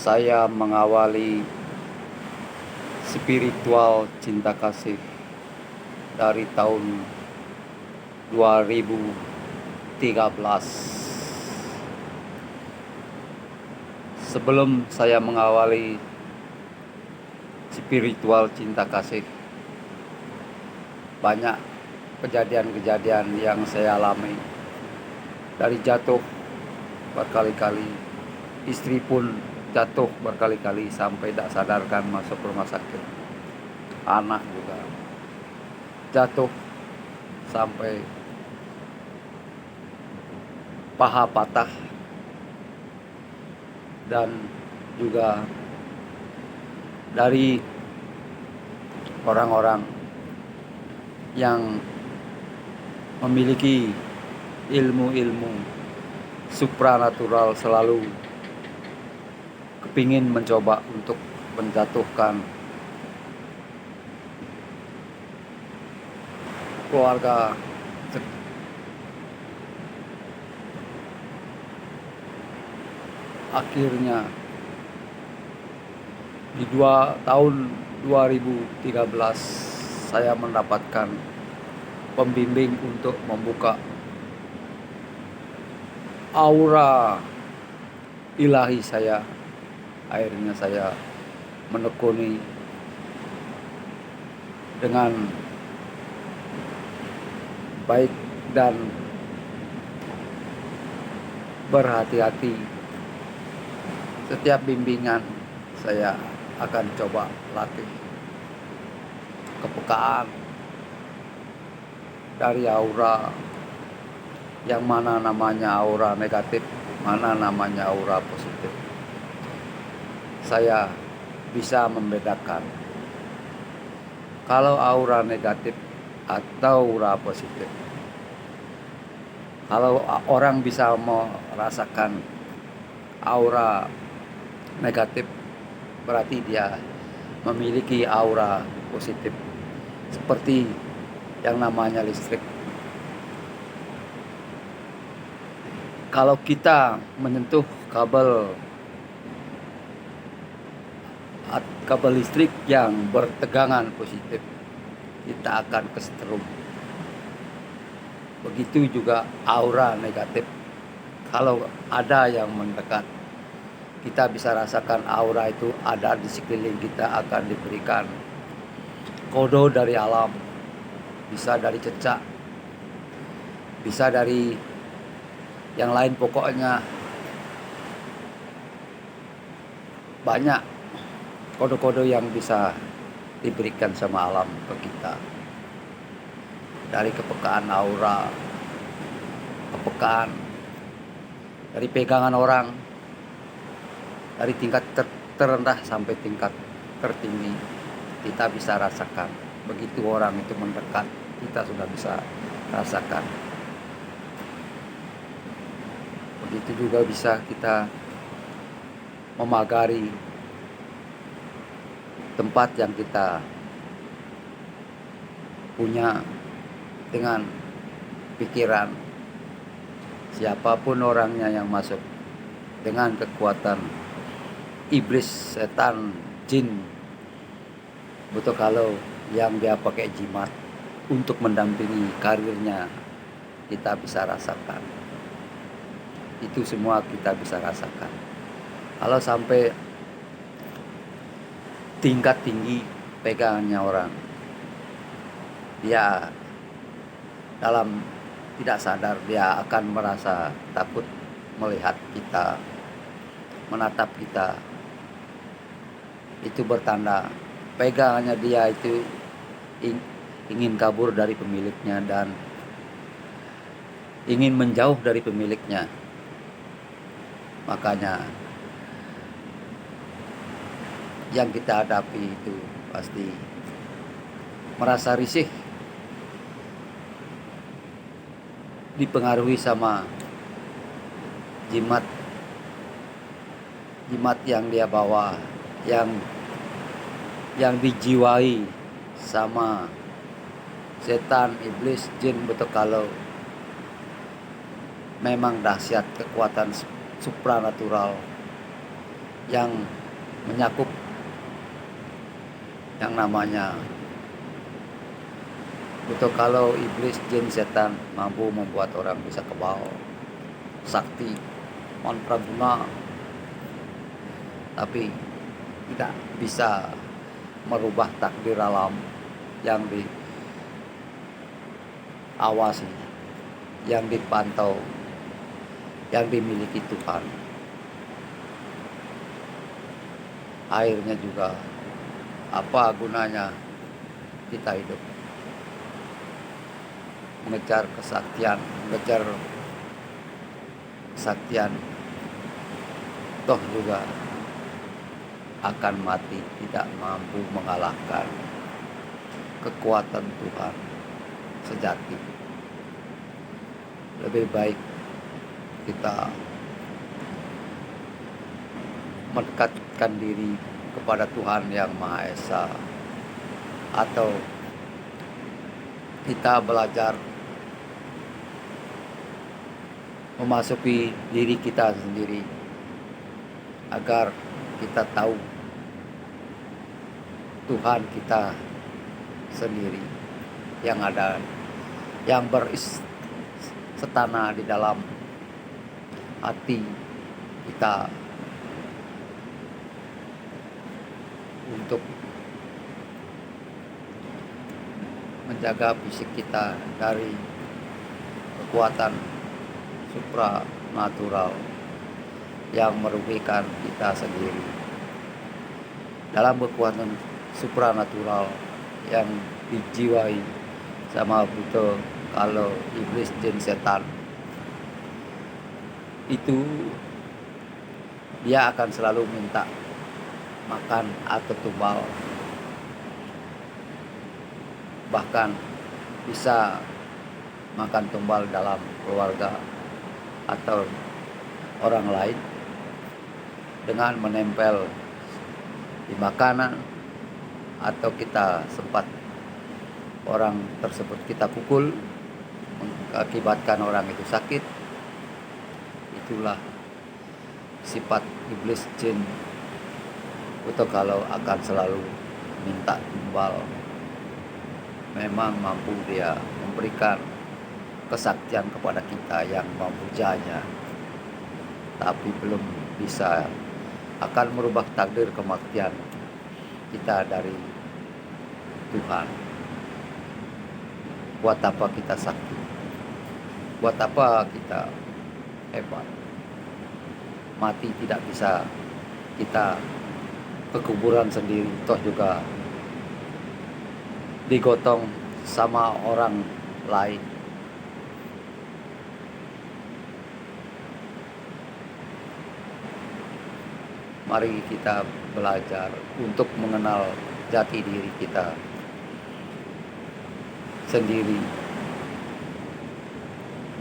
saya mengawali spiritual cinta kasih dari tahun 2013. Sebelum saya mengawali spiritual cinta kasih, banyak kejadian-kejadian yang saya alami. Dari jatuh berkali-kali, istri pun jatuh berkali-kali sampai tak sadarkan masuk rumah sakit. Anak juga jatuh sampai paha patah, dan juga dari orang-orang yang memiliki ilmu-ilmu supranatural selalu kepingin mencoba untuk menjatuhkan keluarga. Akhirnya di tahun 2013 saya mendapatkan pembimbing untuk membuka aura ilahi saya. Akhirnya saya menekuni dengan baik dan berhati-hati. Setiap bimbingan saya akan coba latih kepekaan dari aura, yang mana namanya aura negatif, mana namanya aura positif. Saya bisa membedakan kalau aura negatif atau aura positif. Kalau orang bisa merasakan aura negatif, berarti dia memiliki aura positif, seperti yang namanya listrik. Kalau kita menyentuh kabel listrik yang bertegangan positif, kita akan kesetrum. Begitu juga aura negatif. Kalau ada yang mendekat, kita bisa rasakan aura itu ada di sekeliling kita, akan diberikan kode dari alam. Bisa dari cecak, bisa dari yang lain, pokoknya banyak kode-kode yang bisa diberikan sama alam ke kita. Dari kepekaan aura, kepekaan dari pegangan orang, dari tingkat terendah sampai tingkat tertinggi, kita bisa rasakan. Begitu orang itu mendekat, kita sudah bisa rasakan. Begitu juga bisa kita memagari tempat yang kita punya dengan pikiran. Siapapun orangnya yang masuk dengan kekuatan iblis, setan, jin, betul kalau yang dia pakai jimat untuk mendampingi karirnya, kita bisa rasakan. Itu semua kita bisa rasakan. Kalau sampai tingkat tinggi pegangannya orang, dia dalam tidak sadar dia akan merasa takut melihat kita, menatap kita. Itu bertanda pegangannya dia itu ingin kabur dari pemiliknya dan ingin menjauh dari pemiliknya. Makanya yang kita hadapi itu pasti merasa risih, dipengaruhi sama jimat yang dia bawa, yang dijiwai sama setan, iblis, jin, betul kalau memang dahsyat kekuatan supranatural yang menyakup yang namanya untuk kalau iblis, jin, setan mampu membuat orang bisa kebal, sakti, mantraguna, tapi tidak bisa merubah takdir alam yang diawasi, yang dipantau, yang dimiliki Tuhan. Akhirnya juga apa gunanya kita hidup? Mengejar kesaktian, toh juga akan mati, tidak mampu mengalahkan kekuatan Tuhan sejati. Lebih baik kita mendekatkan diri kepada Tuhan yang Maha Esa, atau kita belajar memasuki diri kita sendiri agar kita tahu Tuhan kita sendiri yang ada, yang beristana di dalam hati kita untuk menjaga fisik kita dari kekuatan supranatural yang merugikan kita sendiri. Dalam kekuatan supranatural yang dijiwai sama buto kalau iblis, jin, setan, itu dia akan selalu minta makan atau tumbal, bahkan bisa makan tumbal dalam keluarga atau orang lain dengan menempel di makanan, atau kita sempat orang tersebut kita pukul mengakibatkan orang itu sakit. Itulah sifat iblis, jin, atau kalau akan selalu minta tumbal. Memang mampu dia memberikan kesaktian kepada kita yang memujanya, tapi belum bisa akan merubah takdir kematian kita dari Tuhan. Buat apa kita sakti? Buat apa kita hebat? Mati tidak bisa kita ke kuburan sendiri, toh juga digotong sama orang lain. Mari kita belajar untuk mengenal jati diri kita sendiri,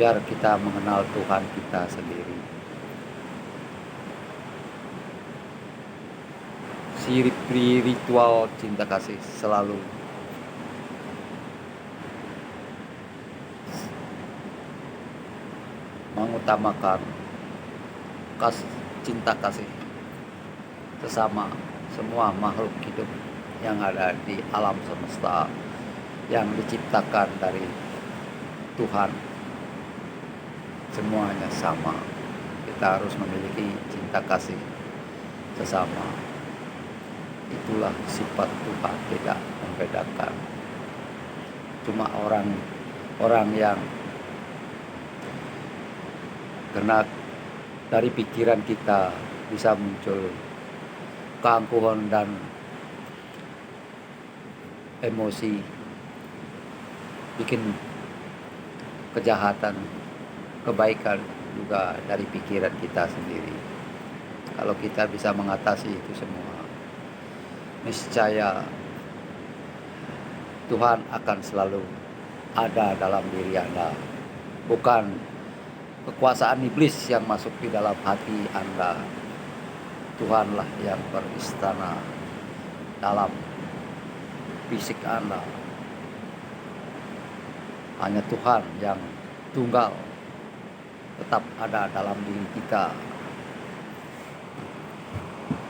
biar kita mengenal Tuhan kita sendiri. Ritual cinta kasih selalu mengutamakan cinta kasih sesama semua makhluk hidup yang ada di alam semesta yang diciptakan dari Tuhan. Semuanya sama. Kita harus memiliki cinta kasih sesama. Itulah sifat Tuhan, tidak membedakan. Cuma orang yang karena dari pikiran kita bisa muncul keangkuhan dan emosi, bikin kejahatan, kebaikan juga dari pikiran kita sendiri. Kalau kita bisa mengatasi itu semua, niscaya Tuhan akan selalu ada dalam diri Anda. Bukan kekuasaan iblis yang masuk di dalam hati Anda. Tuhanlah yang beristana dalam fisik Anda. Hanya Tuhan yang tunggal tetap ada dalam diri kita.